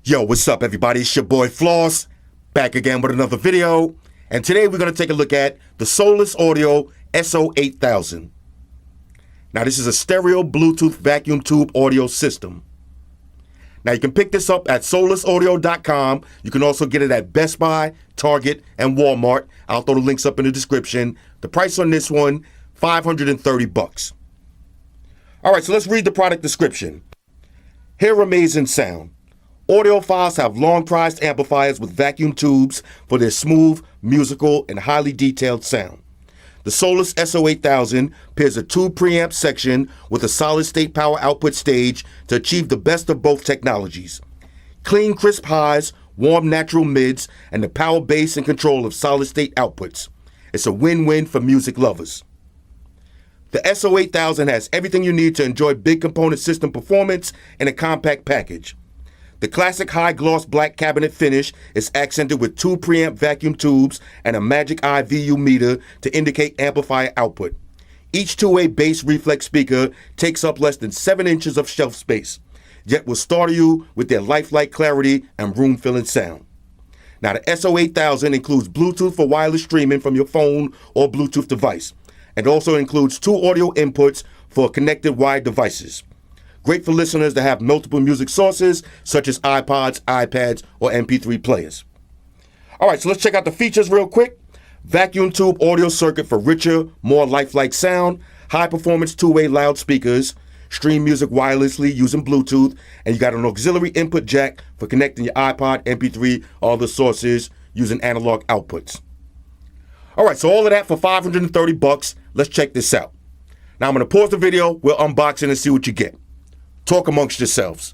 Yo, what's up everybody? It's your boy Floss, back again with another video. And today we're going to take a look at the Solus Audio SO8000. Now this is a stereo Bluetooth vacuum tube audio system. Now you can pick this up at solusaudio.com. You can also get it at Best Buy, Target, and Walmart. I'll throw the links up in the description. The price on this one, $530. All right, so let's read the product description. Hear amazing sound. Audiophiles have long prized amplifiers with vacuum tubes for their smooth, musical, and highly detailed sound. The Solus SO8000 pairs a tube preamp section with a solid-state power output stage to achieve the best of both technologies. Clean, crisp highs, warm, natural mids, and the power bass and control of solid-state outputs. It's a win-win for music lovers. The SO8000 has everything you need to enjoy big component system performance in a compact package. The classic high-gloss black cabinet finish is accented with two preamp vacuum tubes and a Magic Eye VU meter to indicate amplifier output. Each two-way bass reflex speaker takes up less than 7 inches of shelf space, yet will startle you with their lifelike clarity and room-filling sound. Now the SO8000 includes Bluetooth for wireless streaming from your phone or Bluetooth device, and also includes 2 audio inputs for connected wired devices. Great for listeners that have multiple music sources, such as iPods, iPads, or MP3 players. All right, so let's check out the features real quick. Vacuum tube audio circuit for richer, more lifelike sound, high-performance two-way loudspeakers, stream music wirelessly using Bluetooth, and you got an auxiliary input jack for connecting your iPod, MP3, or other sources using analog outputs. All right, so all of that for $530. Let's check this out. Now I'm going to pause the video, we'll unbox it and see what you get. Talk amongst yourselves.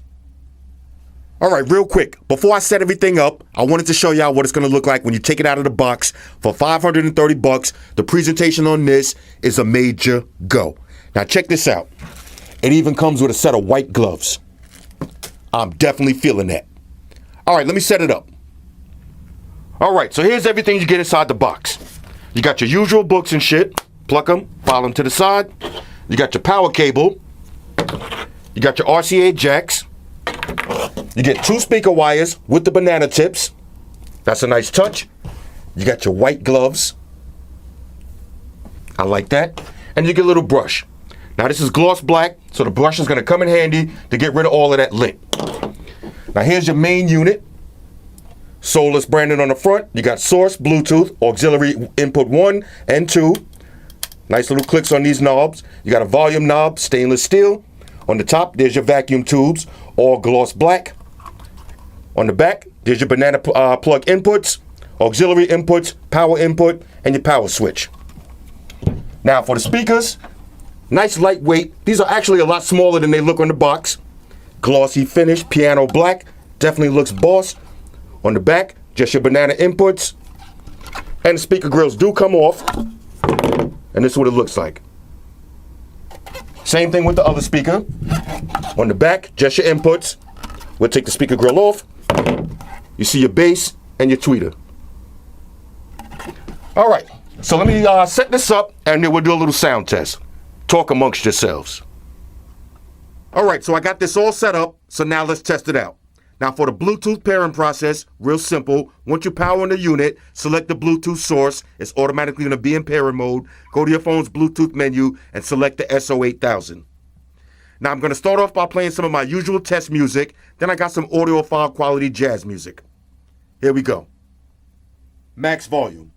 All right, real quick, before I set everything up, I wanted to show y'all what it's going to look like when you take it out of the box for $530. The presentation on this is a major go. Now check this out. It even comes with a set of white gloves. I'm definitely feeling that. All right, let me set it up. All right, so here's everything you get inside the box. You got your usual books and shit. Pluck them, file them to the side. You got your power cable. You got your RCA jacks. You get 2 speaker wires with the banana tips. That's a nice touch. You got your white gloves. I like that. And you get a little brush. Now this is gloss black, so the brush is going to come in handy to get rid of all of that lint. Now here's your main unit. Solus branded on the front. You got source, Bluetooth, auxiliary input 1 and 2. Nice little clicks on these knobs. You got a volume knob, stainless steel. On the top, there's your vacuum tubes, all gloss black. On the back, there's your banana plug inputs, auxiliary inputs, power input, and your power switch. Now for the speakers, nice lightweight. These are actually a lot smaller than they look on the box. Glossy finish, piano black, definitely looks boss. On the back, just your banana inputs. And the speaker grills do come off. And this is what it looks like. Same thing with the other speaker. On the back, just your inputs. We'll take the speaker grill off. You see your bass and your tweeter. All right, so let me set this up and then we'll do a little sound test. Talk amongst yourselves. All right, so I got this all set up, so now let's test it out. Now for the Bluetooth pairing process, real simple. Once you power on the unit, select the Bluetooth source. It's automatically going to be in pairing mode. Go to your phone's Bluetooth menu and select the SO8000. Now I'm going to start off by playing some of my usual test music. Then I got some audiophile quality jazz music. Here we go. Max volume.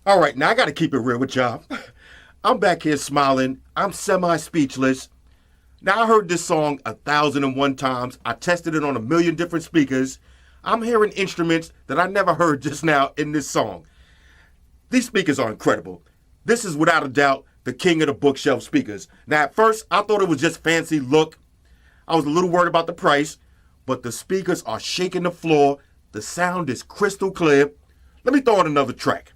All right, now I got to keep it real with y'all. I'm back here smiling. I'm semi-speechless. Now, I heard this song 1,001 times. I tested it on 1,000,000 different speakers. I'm hearing instruments that I never heard just now in this song. These speakers are incredible. This is without a doubt the king of the bookshelf speakers. Now, at first, I thought it was just fancy look. I was a little worried about the price, but the speakers are shaking the floor. The sound is crystal clear. Let me throw in another track.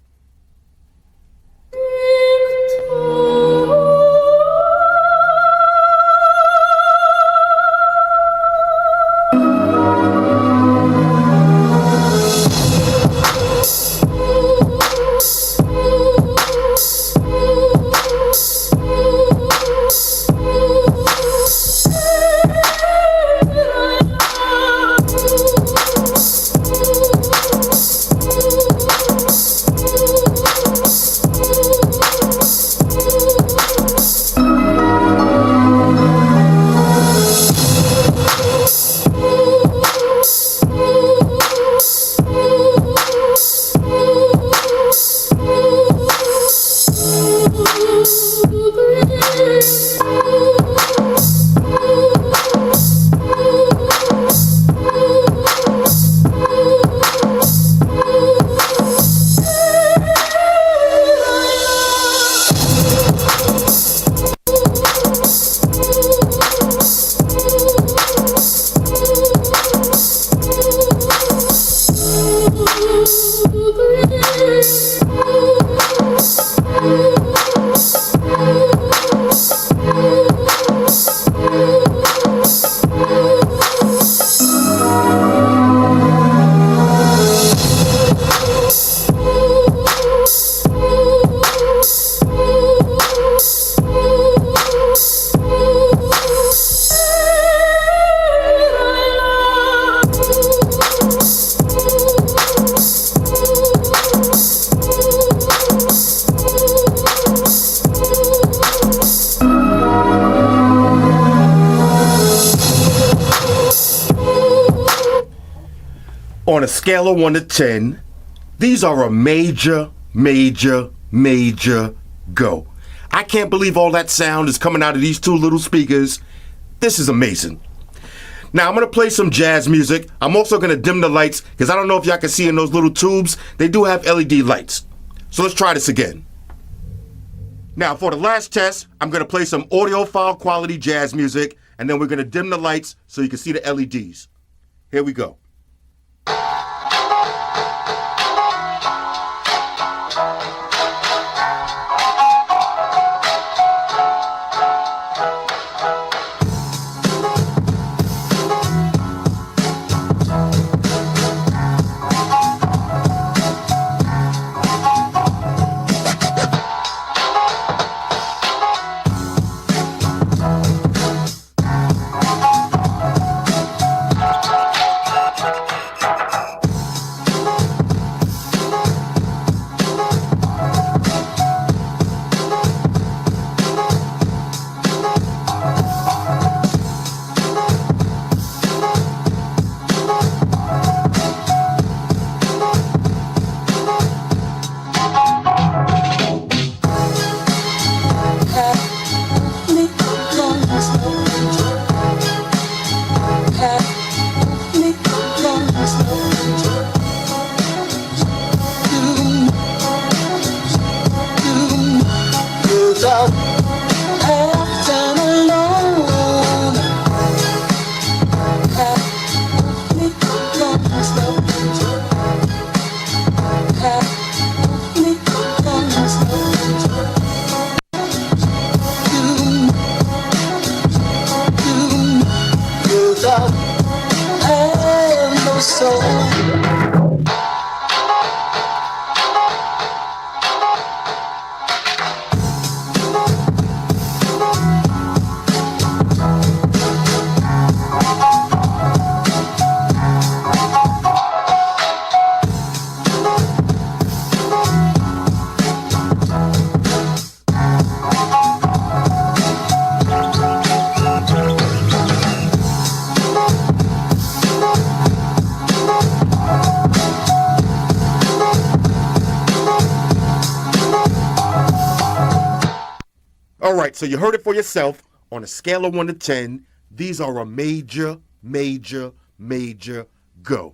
On a scale of 1 to 10, these are a major, major, major go. I can't believe all that sound is coming out of these two little speakers. This is amazing. Now, I'm going to play some jazz music. I'm also going to dim the lights because I don't know if y'all can see in those little tubes. They do have LED lights. So let's try this again. Now, for the last test, I'm going to play some audiophile quality jazz music, and then we're going to dim the lights so you can see the LEDs. Here we go. right, so you heard it for yourself. On a scale of 1 to 10, these are a major, major, major go.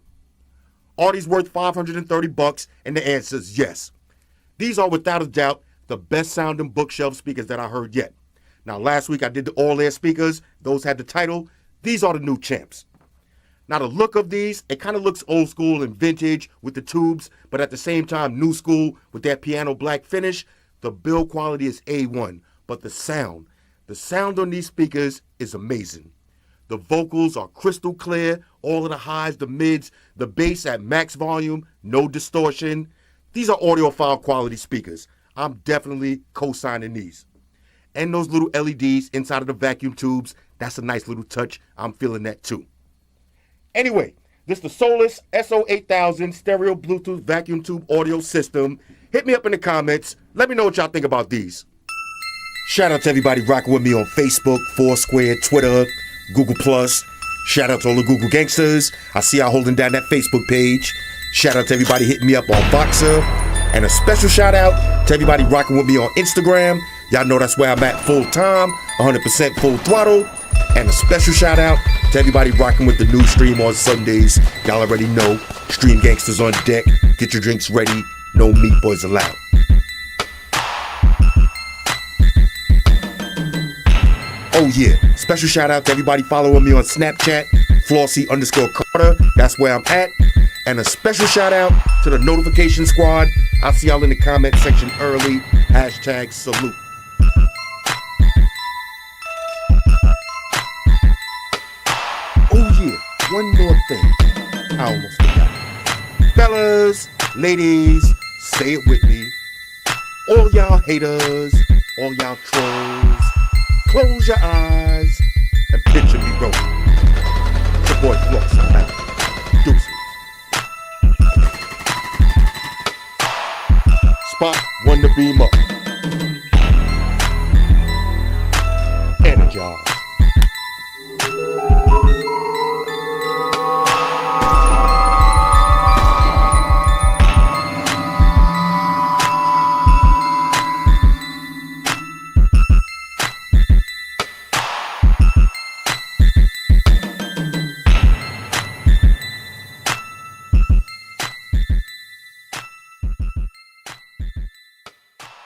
Are these worth $530? And the answer is yes. These are without a doubt the best sounding bookshelf speakers that I heard yet. Now, last week I did the all-air speakers. Those had the title. These are the new champs. Now, the look of these, it kind of looks old school and vintage with the tubes, but at the same time, new school with that piano black finish. The build quality is A1, but the sound on these speakers is amazing. The vocals are crystal clear, all of the highs, the mids, the bass at max volume, no distortion. These are audiophile quality speakers. I'm definitely co-signing these. And those little LEDs inside of the vacuum tubes, that's a nice little touch. I'm feeling that too. Anyway, this is the Solus SO8000 stereo Bluetooth vacuum tube audio system. Hit me up in the comments. Let me know what y'all think about these. Shout out to everybody rocking with me on Facebook, Foursquare, Twitter, Google+. Shout out to all the Google gangsters. I see y'all holding down that Facebook page. Shout out to everybody hitting me up on Voxer. And a special shout out to everybody rocking with me on Instagram. Y'all know that's where I'm at full time, 100% full throttle. And a special shout out to everybody rocking with the new stream on Sundays. Y'all already know, Stream Gangsters on deck. Get your drinks ready. No meat boys allowed. Oh yeah, special shout out to everybody following me on Snapchat, Flossy_Carter, that's where I'm at. And a special shout out to the notification squad. I'll see y'all in the comment section early. #salute. Oh yeah, one more thing. I almost forgot. Fellas, ladies, say it with me. All y'all haters, all y'all trolls, close your eyes and picture me rolling. It's your boy Flossy, I'm out. Deuces. Spot one to beam up. Energize.